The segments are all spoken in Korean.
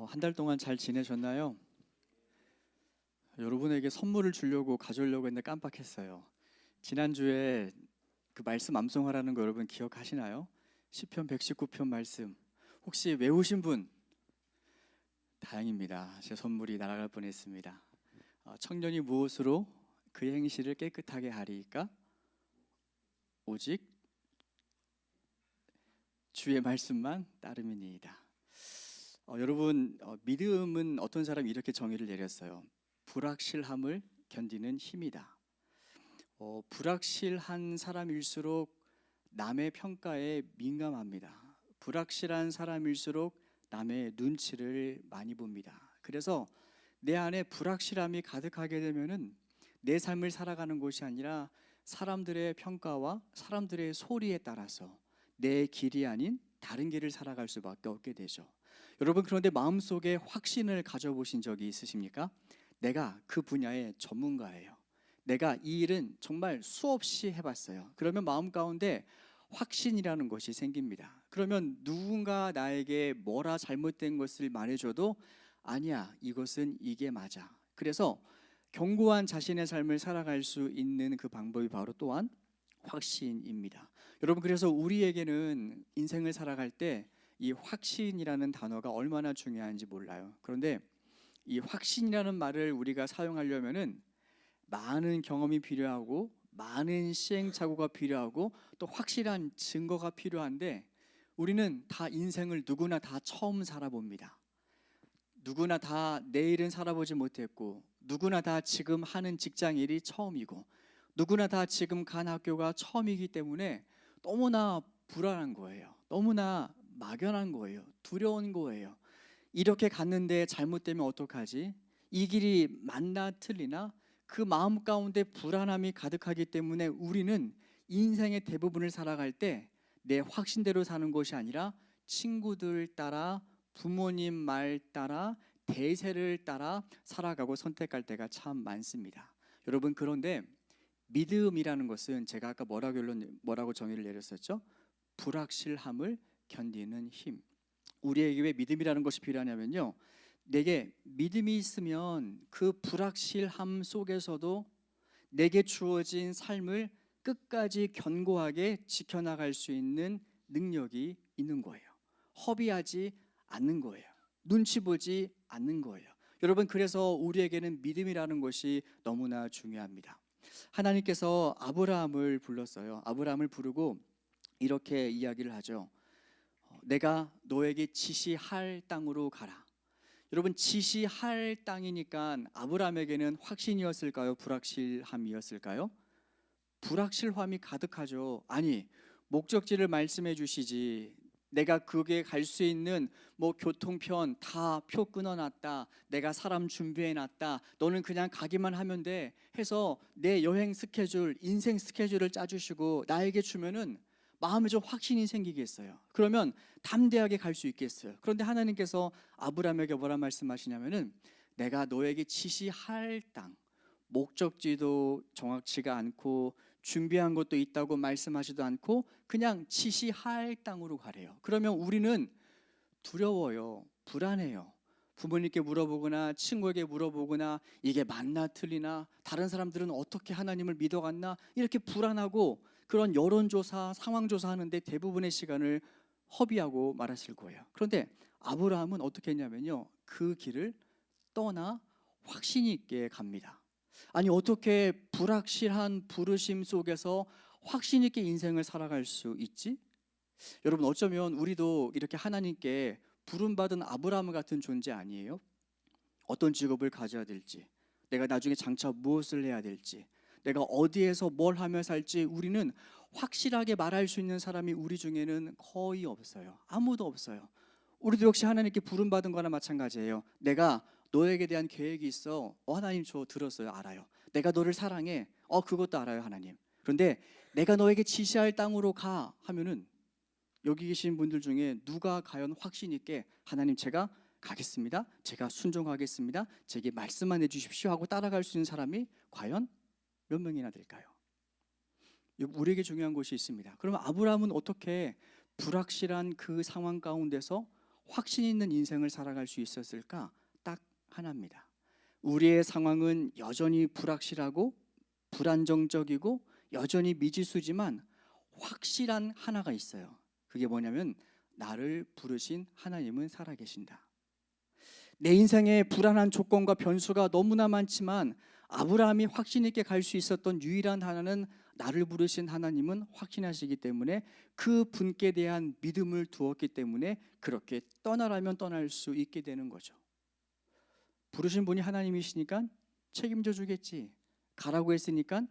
한 달 동안 잘 지내셨나요? 여러분에게 선물을 주려고 가져오려고 했는데 깜빡했어요. 지난주에 그 말씀 암송하라는 거 여러분 기억하시나요? 시편 119편 말씀 혹시 외우신 분? 다행입니다. 제 선물이 날아갈 뻔했습니다. 청년이 무엇으로 그의 행실을 깨끗하게 하리이까? 오직 주의 말씀만 따름이니이다. 여러분, 믿음은 어떤 사람이 이렇게 정의를 내렸어요. 불확실함을 견디는 힘이다. 불확실한 사람일수록 남의 평가에 민감합니다. 불확실한 사람일수록 남의 눈치를 많이 봅니다. 그래서 내 안에 불확실함이 가득하게 되면은 내 삶을 살아가는 것이 아니라 사람들의 평가와 사람들의 소리에 따라서 내 길이 아닌 다른 길을 살아갈 수밖에 없게 되죠. 여러분, 그런데 마음속에 확신을 가져보신 적이 있으십니까? 내가 그 분야의 전문가예요. 내가 이 일은 정말 수없이 해봤어요. 그러면 마음 가운데 확신이라는 것이 생깁니다. 그러면 누군가 나에게 뭐라 잘못된 것을 말해줘도 아니야, 이것은 이게 맞아. 그래서 견고한 자신의 삶을 살아갈 수 있는 그 방법이 바로 또한 확신입니다. 여러분, 그래서 우리에게는 인생을 살아갈 때 이 확신이라는 단어가 얼마나 중요한지 몰라요. 그런데 이 확신이라는 말을 우리가 사용하려면은 많은 경험이 필요하고 많은 시행착오가 필요하고 또 확실한 증거가 필요한데 우리는 다 인생을 누구나 다 처음 살아봅니다. 누구나 다 내일은 살아보지 못했고 누구나 다 지금 하는 직장 일이 처음이고 누구나 다 지금 간 학교가 처음이기 때문에 너무나 불안한 거예요. 너무나 막연한 거예요. 두려운 거예요. 이렇게 갔는데 잘못되면 어떡하지? 이 길이 맞나 틀리나? 그 마음 가운데 불안함이 가득하기 때문에 우리는 인생의 대부분을 살아갈 때 내 확신대로 사는 것이 아니라 친구들 따라 부모님 말 따라 대세를 따라 살아가고 선택할 때가 참 많습니다. 여러분, 그런데 믿음이라는 것은 제가 아까 뭐라고 정의를 내렸었죠? 불확실함을 견디는 힘. 우리에게 왜 믿음이라는 것이 필요하냐면요, 내게 믿음이 있으면 그 불확실함 속에서도 내게 주어진 삶을 끝까지 견고하게 지켜나갈 수 있는 능력이 있는 거예요. 허비하지 않는 거예요. 눈치 보지 않는 거예요. 여러분, 그래서 우리에게는 믿음이라는 것이 너무나 중요합니다. 하나님께서 아브라함을 불렀어요. 아브라함을 부르고 이렇게 이야기를 하죠. 내가 너에게 지시할 땅으로 가라. 여러분, 지시할 땅이니까 아브라함에게는 확신이었을까요? 불확실함이었을까요? 불확실함이 가득하죠. 아니, 목적지를 말씀해 주시지. 내가 거기에 갈 수 있는 교통편 다 표 끊어놨다. 내가 사람 준비해놨다. 너는 그냥 가기만 하면 돼 해서 내 여행 스케줄, 인생 스케줄을 짜주시고 나에게 주면은 마음에 좀 확신이 생기겠어요. 그러면 담대하게 갈 수 있겠어요. 그런데 하나님께서 아브라함에게 뭐라 말씀하시냐면은 내가 너에게 지시할 땅, 목적지도 정확치가 않고 준비한 것도 있다고 말씀하지도 않고 그냥 지시할 땅으로 가래요. 그러면 우리는 두려워요. 불안해요. 부모님께 물어보거나 친구에게 물어보거나 이게 맞나 틀리나, 다른 사람들은 어떻게 하나님을 믿어갔나, 이렇게 불안하고 그런 여론조사, 상황조사 하는데 대부분의 시간을 허비하고 말았을 거예요. 그런데 아브라함은 어떻게 했냐면요, 그 길을 떠나 확신 있게 갑니다. 아니, 어떻게 불확실한 부르심 속에서 확신 있게 인생을 살아갈 수 있지? 여러분, 어쩌면 우리도 이렇게 하나님께 부름받은 아브라함 같은 존재 아니에요? 어떤 직업을 가져야 될지, 내가 나중에 장차 무엇을 해야 될지, 내가 어디에서 뭘 하며 살지 우리는 확실하게 말할 수 있는 사람이 우리 중에는 거의 없어요. 아무도 없어요. 우리도 역시 하나님께 부름받은 거나 마찬가지예요. 내가 너에게 대한 계획이 있어. 하나님, 저 들었어요. 알아요. 내가 너를 사랑해. 그것도 알아요, 하나님. 그런데 내가 너에게 지시할 땅으로 가 하면은 여기 계신 분들 중에 누가 과연 확신 있게 하나님, 제가 가겠습니다. 제가 순종하겠습니다. 제게 말씀만 해주십시오 하고 따라갈 수 있는 사람이 과연 몇 명이나 될까요? 우리에게 중요한 것이 있습니다. 그러면 아브라함은 어떻게 불확실한 그 상황 가운데서 확신 있는 인생을 살아갈 수 있었을까? 딱 하나입니다. 우리의 상황은 여전히 불확실하고 불안정적이고 여전히 미지수지만 확실한 하나가 있어요. 그게 뭐냐면 나를 부르신 하나님은 살아계신다. 내 인생에 불안한 조건과 변수가 너무나 많지만 아브라함이 확신 있게 갈 수 있었던 유일한 하나는 나를 부르신 하나님은 확신하시기 때문에 그 분께 대한 믿음을 두었기 때문에 그렇게 떠나라면 떠날 수 있게 되는 거죠. 부르신 분이 하나님이시니까 책임져 주겠지. 가라고 했으니까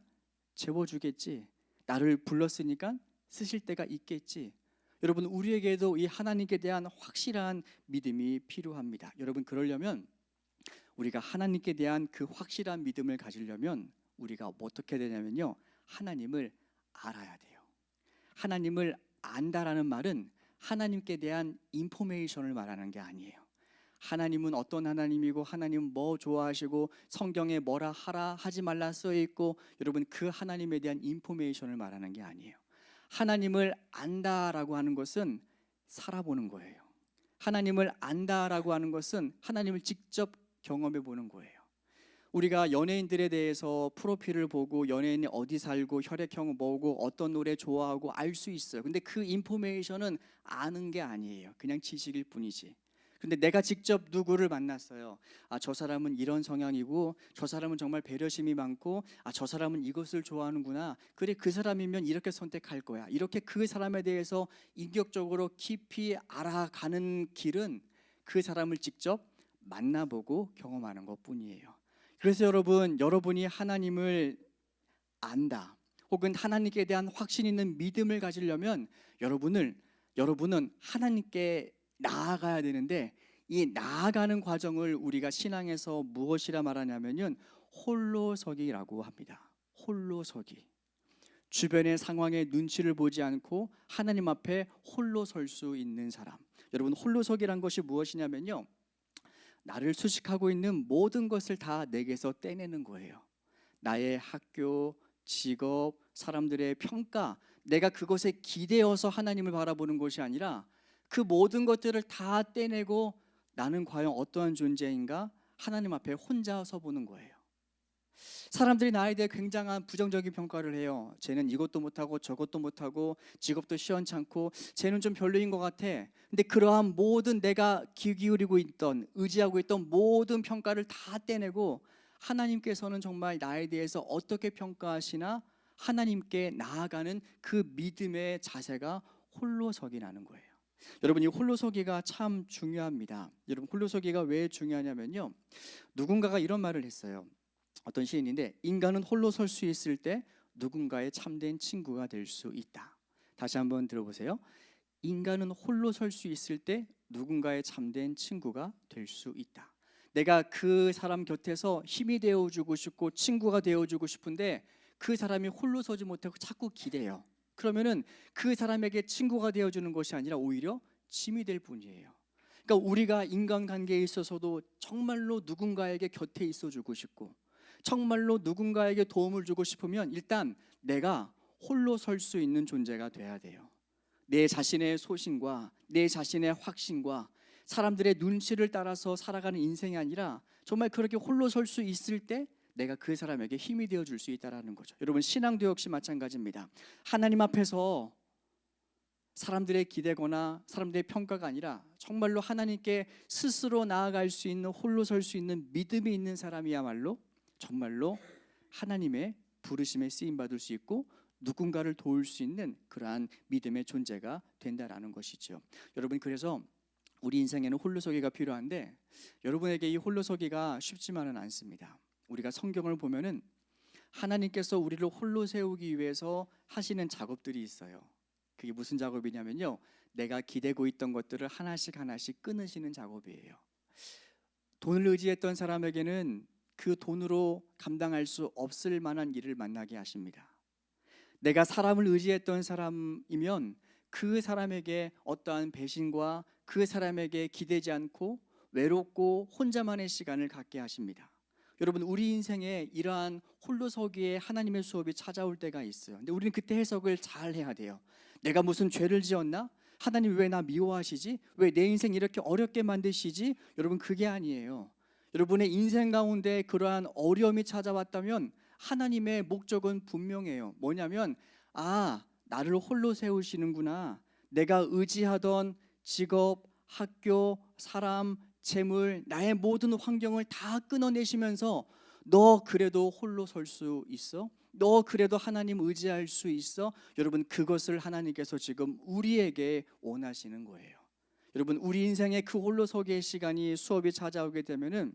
재워주겠지. 나를 불렀으니까 쓰실 때가 있겠지. 여러분, 우리에게도 이 하나님께 대한 확실한 믿음이 필요합니다. 여러분, 그러려면 우리가 하나님께 대한 그 확실한 믿음을 가지려면 우리가 어떻게 되냐면요, 하나님을 알아야 돼요. 하나님을 안다라는 말은 하나님께 대한 인포메이션을 말하는 게 아니에요. 하나님은 어떤 하나님이고 하나님은 뭐 좋아하시고 성경에 뭐라 하라 하지 말라 써 있고, 여러분, 그 하나님에 대한 인포메이션을 말하는 게 아니에요. 하나님을 안다라고 하는 것은 살아보는 거예요. 하나님을 안다라고 하는 것은 하나님을 직접 경험해 보는 거예요. 우리가 연예인들에 대해서 프로필을 보고 연예인이 어디 살고 혈액형 뭐고 어떤 노래 좋아하고 알 수 있어요. 근데 그 인포메이션은 아는 게 아니에요. 그냥 지식일 뿐이지. 근데 내가 직접 누구를 만났어요. 저 사람은 이런 성향이고, 저 사람은 정말 배려심이 많고, 저 사람은 이것을 좋아하는구나. 그래, 그 사람이면 이렇게 선택할 거야. 이렇게 그 사람에 대해서 인격적으로 깊이 알아가는 길은 그 사람을 직접 만나보고 경험하는 것뿐이에요. 그래서 여러분이 하나님을 안다, 혹은 하나님께 대한 확신 있는 믿음을 가지려면 여러분은 하나님께 나아가야 되는데, 이 나아가는 과정을 우리가 신앙에서 무엇이라 말하냐면요, 홀로서기라고 합니다. 홀로서기. 주변의 상황에 눈치를 보지 않고 하나님 앞에 홀로 설 수 있는 사람. 여러분, 홀로서기란 것이 무엇이냐면요, 나를 수식하고 있는 모든 것을 다 내게서 떼내는 거예요. 나의 학교, 직업, 사람들의 평가, 내가 그것에 기대어서 하나님을 바라보는 것이 아니라 그 모든 것들을 다 떼내고 나는 과연 어떠한 존재인가 하나님 앞에 혼자 서보는 거예요. 사람들이 나에 대해 굉장한 부정적인 평가를 해요. 쟤는 이것도 못하고 저것도 못하고 직업도 시원찮고 쟤는 좀 별로인 것 같아. 근데 그러한 모든 내가 귀 기울이고 있던, 의지하고 있던 모든 평가를 다 떼내고 하나님께서는 정말 나에 대해서 어떻게 평가하시나 하나님께 나아가는 그 믿음의 자세가 홀로서기라는 거예요. 여러분, 이 홀로서기가 참 중요합니다. 여러분, 홀로서기가 왜 중요하냐면요, 누군가가 이런 말을 했어요. 어떤 시인인데, 인간은 홀로 설 수 있을 때 누군가의 참된 친구가 될 수 있다. 다시 한번 들어보세요. 인간은 홀로 설 수 있을 때 누군가의 참된 친구가 될 수 있다. 내가 그 사람 곁에서 힘이 되어주고 싶고 친구가 되어주고 싶은데 그 사람이 홀로 서지 못하고 자꾸 기대요. 그러면은 그 사람에게 친구가 되어주는 것이 아니라 오히려 짐이 될 뿐이에요. 그러니까 우리가 인간관계에 있어서도 정말로 누군가에게 곁에 있어주고 싶고 정말로 누군가에게 도움을 주고 싶으면 일단 내가 홀로 설 수 있는 존재가 돼야 돼요. 내 자신의 소신과 내 자신의 확신과 사람들의 눈치를 따라서 살아가는 인생이 아니라 정말 그렇게 홀로 설 수 있을 때 내가 그 사람에게 힘이 되어줄 수 있다는 거죠. 여러분, 신앙도 역시 마찬가지입니다. 하나님 앞에서 사람들의 기대거나 사람들의 평가가 아니라 정말로 하나님께 스스로 나아갈 수 있는, 홀로 설 수 있는 믿음이 있는 사람이야말로 정말로 하나님의 부르심에 쓰임받을 수 있고 누군가를 도울 수 있는 그러한 믿음의 존재가 된다라는 것이죠. 여러분, 그래서 우리 인생에는 홀로서기가 필요한데 여러분에게 이 홀로서기가 쉽지만은 않습니다. 우리가 성경을 보면은 하나님께서 우리를 홀로 세우기 위해서 하시는 작업들이 있어요. 그게 무슨 작업이냐면요, 내가 기대고 있던 것들을 하나씩 끊으시는 작업이에요. 돈을 의지했던 사람에게는 그 돈으로 감당할 수 없을 만한 일을 만나게 하십니다. 내가 사람을 의지했던 사람이면 그 사람에게 어떠한 배신과 그 사람에게 기대지 않고 외롭고 혼자만의 시간을 갖게 하십니다. 여러분, 우리 인생에 이러한 홀로서기에 하나님의 수업이 찾아올 때가 있어요. 근데 우리는 그때 해석을 잘 해야 돼요. 내가 무슨 죄를 지었나? 하나님 왜 나 미워하시지? 왜 내 인생 이렇게 어렵게 만드시지? 여러분, 그게 아니에요. 여러분의 인생 가운데 그러한 어려움이 찾아왔다면 하나님의 목적은 분명해요. 뭐냐면, 나를 홀로 세우시는구나. 내가 의지하던 직업, 학교, 사람, 재물, 나의 모든 환경을 다 끊어내시면서 너 그래도 홀로 설 수 있어? 너 그래도 하나님 의지할 수 있어? 여러분, 그것을 하나님께서 지금 우리에게 원하시는 거예요. 여러분, 우리 인생에 그 홀로서기의 시간이, 수업이 찾아오게 되면은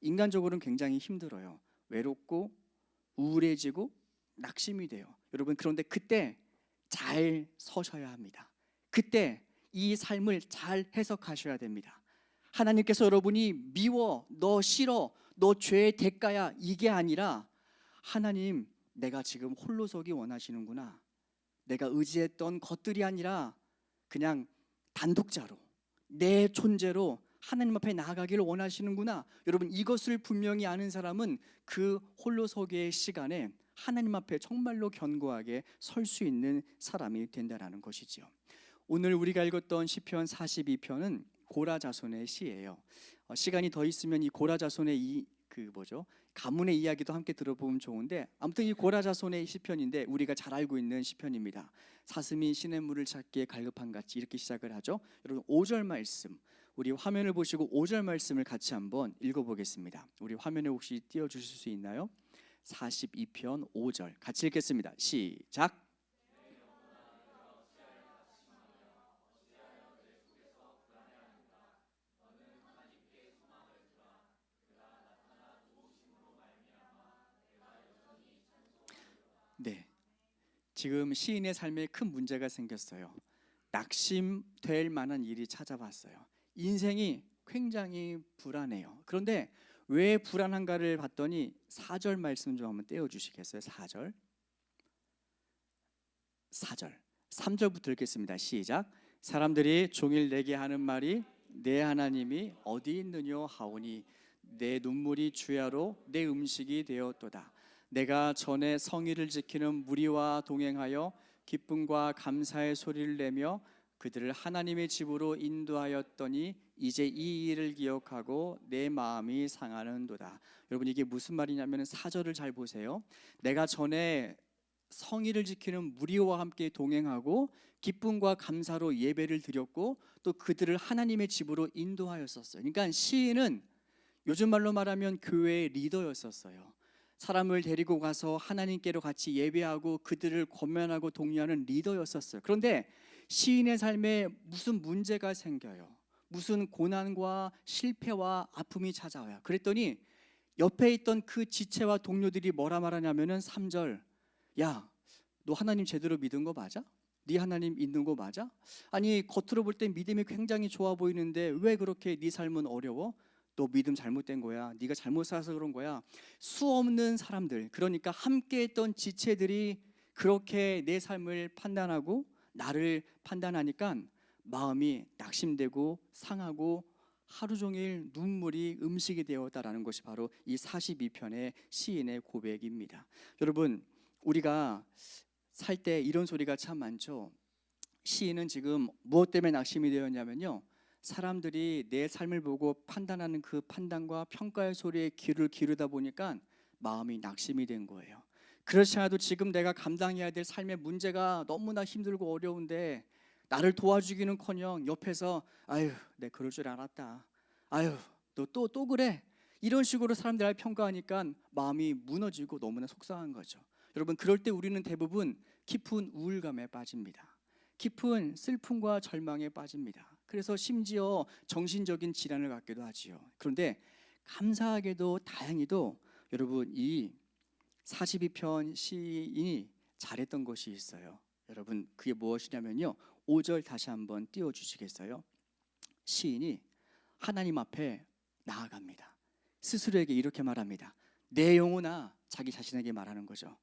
인간적으로는 굉장히 힘들어요. 외롭고 우울해지고 낙심이 돼요. 여러분, 그런데 그때 잘 서셔야 합니다. 그때 이 삶을 잘 해석하셔야 됩니다. 하나님께서 여러분이 미워, 너 싫어, 너 죄의 대가야, 이게 아니라, 하나님, 내가 지금 홀로서기 원하시는구나. 내가 의지했던 것들이 아니라 그냥 단독자로, 내 존재로 하나님 앞에 나아가기를 원하시는구나. 여러분, 이것을 분명히 아는 사람은 그 홀로서기의 시간에 하나님 앞에 정말로 견고하게 설 수 있는 사람이 된다는 것이지요. 오늘 우리가 읽었던 시편 42편은 고라 자손의 시예요. 시간이 더 있으면 이 고라 자손의 가문의 이야기도 함께 들어보면 좋은데, 아무튼 이 고라 자손의 시편인데 우리가 잘 알고 있는 시편입니다. 사슴이 시냇물을 찾기에 갈급한 같이, 이렇게 시작을 하죠. 여러분, 5절 말씀, 우리 화면을 보시고 5절 말씀을 같이 한번 읽어보겠습니다. 우리 화면에 혹시 띄워주실 수 있나요? 42편 5절 같이 읽겠습니다. 시작. 네, 지금 시인의 삶에 큰 문제가 생겼어요. 낙심될 만한 일이 찾아왔어요. 인생이 굉장히 불안해요. 그런데 왜 불안한가를 봤더니 4절 말씀 좀 한번 떼어주시겠어요? 4절 3절부터 읽겠습니다. 시작. 사람들이 종일 내게 하는 말이 내 하나님이 어디 있느냐 하오니 내 눈물이 주야로 내 음식이 되었도다. 내가 전에 성의를 지키는 무리와 동행하여 기쁨과 감사의 소리를 내며 그들을 하나님의 집으로 인도하였더니 이제 이 일을 기억하고 내 마음이 상하는도다. 여러분, 이게 무슨 말이냐면 4절을 잘 보세요. 내가 전에 성의를 지키는 무리와 함께 동행하고 기쁨과 감사로 예배를 드렸고 또 그들을 하나님의 집으로 인도하였었어요. 그러니까 시인은 요즘 말로 말하면 교회의 리더였었어요. 사람을 데리고 가서 하나님께로 같이 예배하고 그들을 권면하고 독려하는 리더였었어요. 그런데 시인의 삶에 무슨 문제가 생겨요. 무슨 고난과 실패와 아픔이 찾아와요. 그랬더니 옆에 있던 그 지체와 동료들이 뭐라 말하냐면은 3절, 야, 너 하나님 제대로 믿은 거 맞아? 네 하나님 있는 거 맞아? 아니, 겉으로 볼 때 믿음이 굉장히 좋아 보이는데 왜 그렇게 네 삶은 어려워? 너 믿음 잘못된 거야. 네가 잘못 살아서 그런 거야. 수없는 사람들, 그러니까 함께 했던 지체들이 그렇게 내 삶을 판단하고 나를 판단하니까 마음이 낙심되고 상하고 하루 종일 눈물이 음식이 되었다라는 것이 바로 이 42편의 시인의 고백입니다. 여러분, 우리가 살 때 이런 소리가 참 많죠. 시인은 지금 무엇 때문에 낙심이 되었냐면요, 사람들이 내 삶을 보고 판단하는 그 판단과 평가의 소리에 귀를 기르다 보니까 마음이 낙심이 된 거예요. 그렇지 않아도 지금 내가 감당해야 될 삶의 문제가 너무나 힘들고 어려운데 나를 도와주기는커녕 옆에서 아유, 내 그럴 줄 알았다, 아유, 너 또 그래, 이런 식으로 사람들을 평가하니까 마음이 무너지고 너무나 속상한 거죠. 여러분, 그럴 때 우리는 대부분 깊은 우울감에 빠집니다. 깊은 슬픔과 절망에 빠집니다. 그래서 심지어 정신적인 질환을 갖기도 하지요. 그런데 감사하게도 다행히도 여러분, 이 42편 시인이 잘했던 것이 있어요. 여러분, 그게 무엇이냐면요, 5절 다시 한번 띄워주시겠어요? 시인이 하나님 앞에 나아갑니다. 스스로에게 이렇게 말합니다. 내 영혼아, 자기 자신에게 말하는 거죠.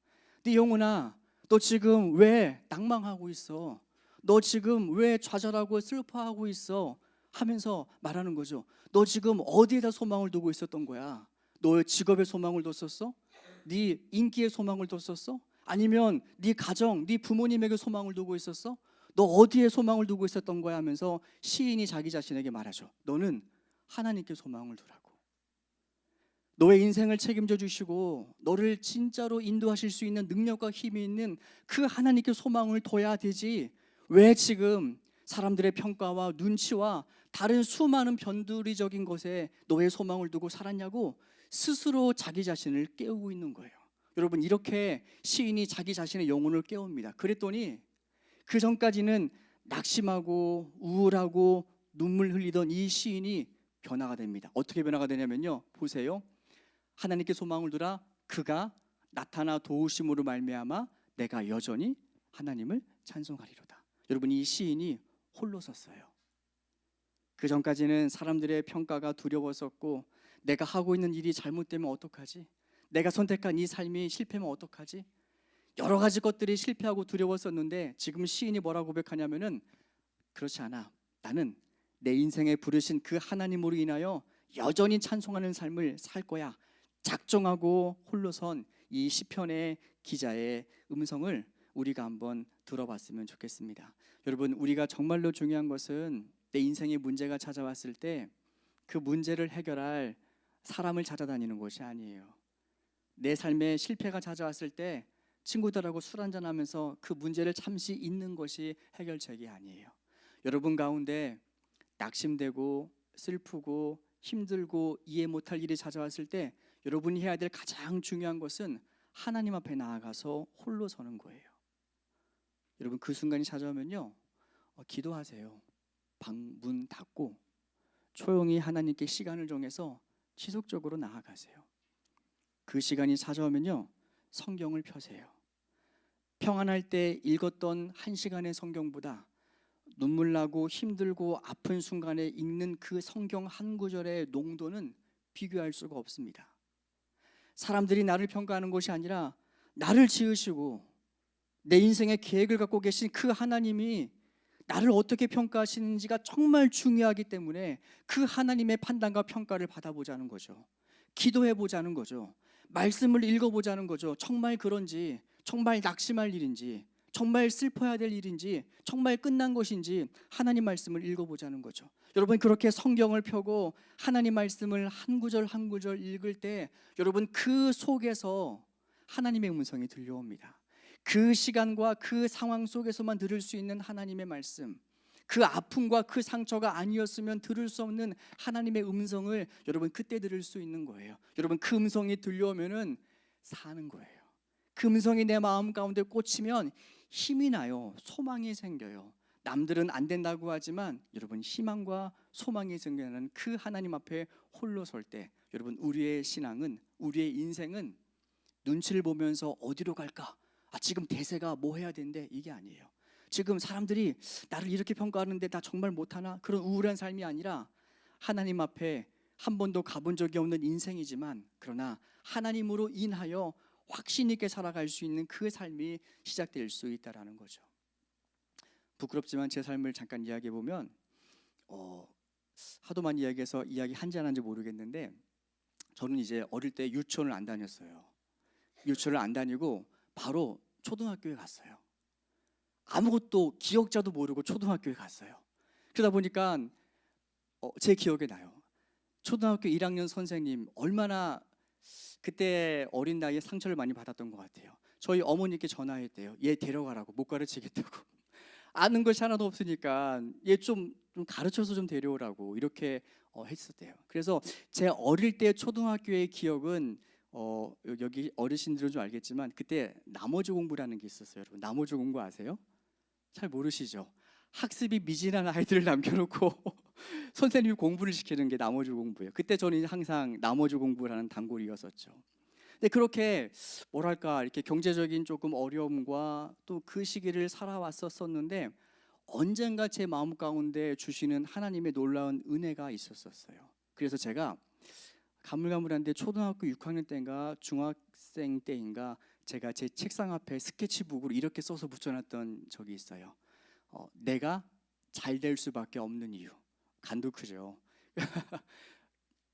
네 영혼아, 너 지금 왜 낭망하고 있어? 너 지금 왜 좌절하고 슬퍼하고 있어? 하면서 말하는 거죠. 너 지금 어디에다 소망을 두고 있었던 거야? 너의 직업에 소망을 뒀었어? 네 인기에 소망을 뒀었어? 아니면 네 가정, 네 부모님에게 소망을 두고 있었어? 너 어디에 소망을 두고 있었던 거야 하면서 시인이 자기 자신에게 말하죠. 너는 하나님께 소망을 두라고. 너의 인생을 책임져 주시고 너를 진짜로 인도하실 수 있는 능력과 힘이 있는 그 하나님께 소망을 둬야 되지, 왜 지금 사람들의 평가와 눈치와 다른 수많은 변두리적인 것에 너의 소망을 두고 살았냐고 스스로 자기 자신을 깨우고 있는 거예요. 여러분, 이렇게 시인이 자기 자신의 영혼을 깨웁니다. 그랬더니 그 전까지는 낙심하고 우울하고 눈물 흘리던 이 시인이 변화가 됩니다. 어떻게 변화가 되냐면요, 보세요. 하나님께 소망을 두라. 그가 나타나 도우심으로 말미암아 내가 여전히 하나님을 찬송하리로다. 여러분, 이 시인이 홀로 섰어요. 그 전까지는 사람들의 평가가 두려웠었고, 내가 하고 있는 일이 잘못되면 어떡하지? 내가 선택한 이 삶이 실패하면 어떡하지? 여러 가지 것들이 실패하고 두려웠었는데, 지금 시인이 뭐라고 고백하냐면은, 그렇지 않아. 나는 내 인생에 부르신 그 하나님으로 인하여 여전히 찬송하는 삶을 살 거야. 작정하고 홀로 선 이 시편의 기자의 음성을 우리가 한번 들어봤으면 좋겠습니다. 여러분, 우리가 정말로 중요한 것은 내 인생에 문제가 찾아왔을 때 그 문제를 해결할 사람을 찾아다니는 것이 아니에요. 내 삶에 실패가 찾아왔을 때 친구들하고 술 한잔하면서 그 문제를 잠시 잊는 것이 해결책이 아니에요. 여러분 가운데 낙심되고 슬프고 힘들고 이해 못할 일이 찾아왔을 때 여러분이 해야 될 가장 중요한 것은 하나님 앞에 나아가서 홀로 서는 거예요. 여러분, 그 순간이 찾아오면요, 기도하세요. 문 닫고 조용히 하나님께 시간을 정해서 지속적으로 나아가세요. 그 시간이 찾아오면요, 성경을 펴세요. 평안할 때 읽었던 1시간의 성경보다 눈물 나고 힘들고 아픈 순간에 읽는 그 성경 한 구절의 농도는 비교할 수가 없습니다. 사람들이 나를 평가하는 것이 아니라 나를 지으시고 내 인생의 계획을 갖고 계신 그 하나님이 나를 어떻게 평가하시는지가 정말 중요하기 때문에 그 하나님의 판단과 평가를 받아보자는 거죠. 기도해보자는 거죠. 말씀을 읽어보자는 거죠. 정말 그런지, 정말 낙심할 일인지, 정말 슬퍼야 될 일인지, 정말 끝난 것인지 하나님 말씀을 읽어보자는 거죠. 여러분, 그렇게 성경을 펴고 하나님 말씀을 한 구절 한 구절 읽을 때 여러분, 그 속에서 하나님의 음성이 들려옵니다. 그 시간과 그 상황 속에서만 들을 수 있는 하나님의 말씀, 그 아픔과 그 상처가 아니었으면 들을 수 없는 하나님의 음성을 여러분 그때 들을 수 있는 거예요. 여러분, 그 음성이 들려오면은 사는 거예요. 그 음성이 내 마음 가운데 꽂히면 힘이 나요. 소망이 생겨요. 남들은 안 된다고 하지만 여러분, 희망과 소망이 생기는 그 하나님 앞에 홀로 설 때 여러분, 우리의 신앙은, 우리의 인생은 눈치를 보면서 어디로 갈까? 지금 대세가 뭐 해야 되는데, 이게 아니에요. 지금 사람들이 나를 이렇게 평가하는데 나 정말 못하나? 그런 우울한 삶이 아니라 하나님 앞에 한 번도 가본 적이 없는 인생이지만 그러나 하나님으로 인하여 확신 있게 살아갈 수 있는 그 삶이 시작될 수 있다라는 거죠. 부끄럽지만 제 삶을 잠깐 이야기해 보면 하도 많이 이야기해서 이야기한지 안 한지 모르겠는데, 저는 이제 어릴 때 유치원을 안 다녔어요. 유치원을 안 다니고 바로 초등학교에 갔어요. 아무것도 기억자도 모르고 초등학교에 갔어요. 그러다 보니까 제 기억에 나요. 초등학교 1학년 선생님 얼마나 그때 어린 나이에 상처를 많이 받았던 것 같아요. 저희 어머니께 전화했대요. 얘 데려가라고, 못 가르치겠다고. 아는 것이 하나도 없으니까 얘 좀 가르쳐서 좀 데려오라고 이렇게 했었대요. 그래서 제 어릴 때 초등학교의 기억은 여기 어르신들은 좀 알겠지만 그때 나머지 공부라는 게 있었어요. 여러분, 나머지 공부 아세요? 잘 모르시죠? 학습이 미진한 아이들을 남겨놓고 선생님이 공부를 시키는 게 나머지 공부예요. 그때 저는 항상 나머지 공부라는 단골이었었죠. 근데 그렇게 뭐랄까, 이렇게 경제적인 조금 어려움과 또 그 시기를 살아왔었는데 언젠가 제 마음 가운데 주시는 하나님의 놀라운 은혜가 있었어요. 그래서 제가 가물가물한데 초등학교 6학년 때인가 중학생 때인가 제가 제 책상 앞에 스케치북으로 이렇게 써서 붙여놨던 적이 있어요. 내가 잘 될 수밖에 없는 이유. 간도 크죠.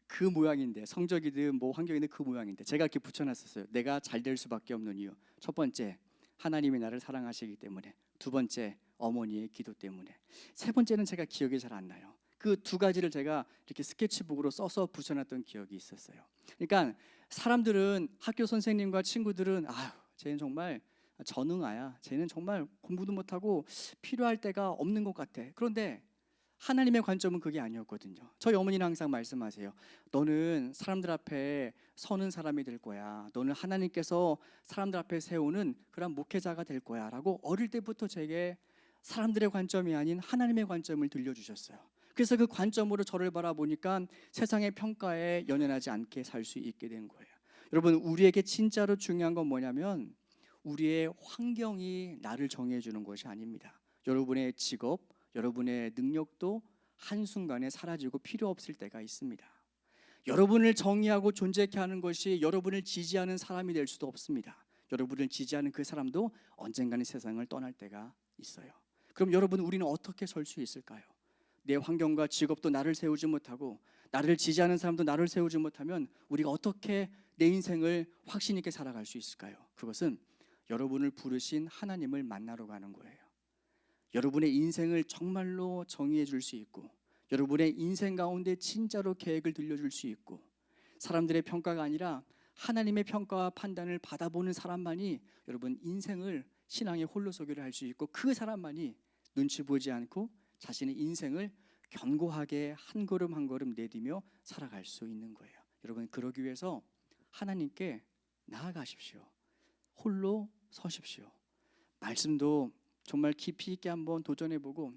그 모양인데, 성적이든 뭐 환경이든 그 모양인데 제가 이렇게 붙여놨었어요. 내가 잘 될 수밖에 없는 이유. 첫 번째, 하나님이 나를 사랑하시기 때문에. 두 번째, 어머니의 기도 때문에. 세 번째는 제가 기억이 잘 안 나요. 그 두 가지를 제가 이렇게 스케치북으로 써서 붙여놨던 기억이 있었어요. 그러니까 사람들은, 학교 선생님과 친구들은 아유, 쟤는 정말 전응아야, 쟤는 정말 공부도 못하고 필요할 때가 없는 것 같아. 그런데 하나님의 관점은 그게 아니었거든요. 저희 어머니는 항상 말씀하세요. 너는 사람들 앞에 서는 사람이 될 거야. 너는 하나님께서 사람들 앞에 세우는 그런 목회자가 될 거야 라고 어릴 때부터 제게 사람들의 관점이 아닌 하나님의 관점을 들려주셨어요. 그래서 그 관점으로 저를 바라보니까 세상의 평가에 연연하지 않게 살 수 있게 된 거예요. 여러분, 우리에게 진짜로 중요한 건 뭐냐면 우리의 환경이 나를 정해주는 것이 아닙니다. 여러분의 직업, 여러분의 능력도 한순간에 사라지고 필요 없을 때가 있습니다. 여러분을 정의하고 존재케 하는 것이 여러분을 지지하는 사람이 될 수도 없습니다. 여러분을 지지하는 그 사람도 언젠가는 세상을 떠날 때가 있어요. 그럼 여러분, 우리는 어떻게 설 수 있을까요? 내 환경과 직업도 나를 세우지 못하고 나를 지지하는 사람도 나를 세우지 못하면 우리가 어떻게 내 인생을 확신 있게 살아갈 수 있을까요? 그것은 여러분을 부르신 하나님을 만나러 가는 거예요. 여러분의 인생을 정말로 정의해 줄 수 있고, 여러분의 인생 가운데 진짜로 계획을 들려줄 수 있고, 사람들의 평가가 아니라 하나님의 평가와 판단을 받아보는 사람만이 여러분 인생을 신앙의 홀로서기를 할 수 있고, 그 사람만이 눈치 보지 않고 자신의 인생을 견고하게 한 걸음 한 걸음 내디며 살아갈 수 있는 거예요. 여러분, 그러기 위해서 하나님께 나아가십시오. 홀로 서십시오. 말씀도 정말 깊이 있게 한번 도전해보고,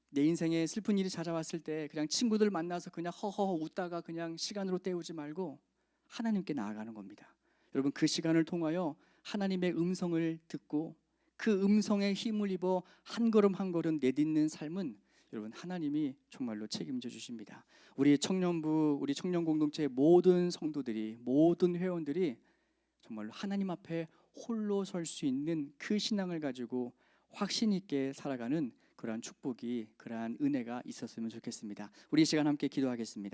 내 인생에 슬픈 일이 찾아왔을 때 그냥 친구들 만나서 그냥 허허 웃다가 그냥 시간으로 때우지 말고 하나님께 나아가는 겁니다. 여러분, 그 시간을 통하여 하나님의 음성을 듣고 그 음성에 힘을 입어 한 걸음 한 걸음 내딛는 삶은 여러분 하나님이 정말로 책임져 주십니다. 우리 청년부, 우리 청년 공동체의 모든 성도들이, 모든 회원들이 정말로 하나님 앞에 홀로 설 수 있는 그 신앙을 가지고 확신 있게 살아가는 그러한 축복이, 그러한 은혜가 있었으면 좋겠습니다. 우리 이 시간 함께 기도하겠습니다.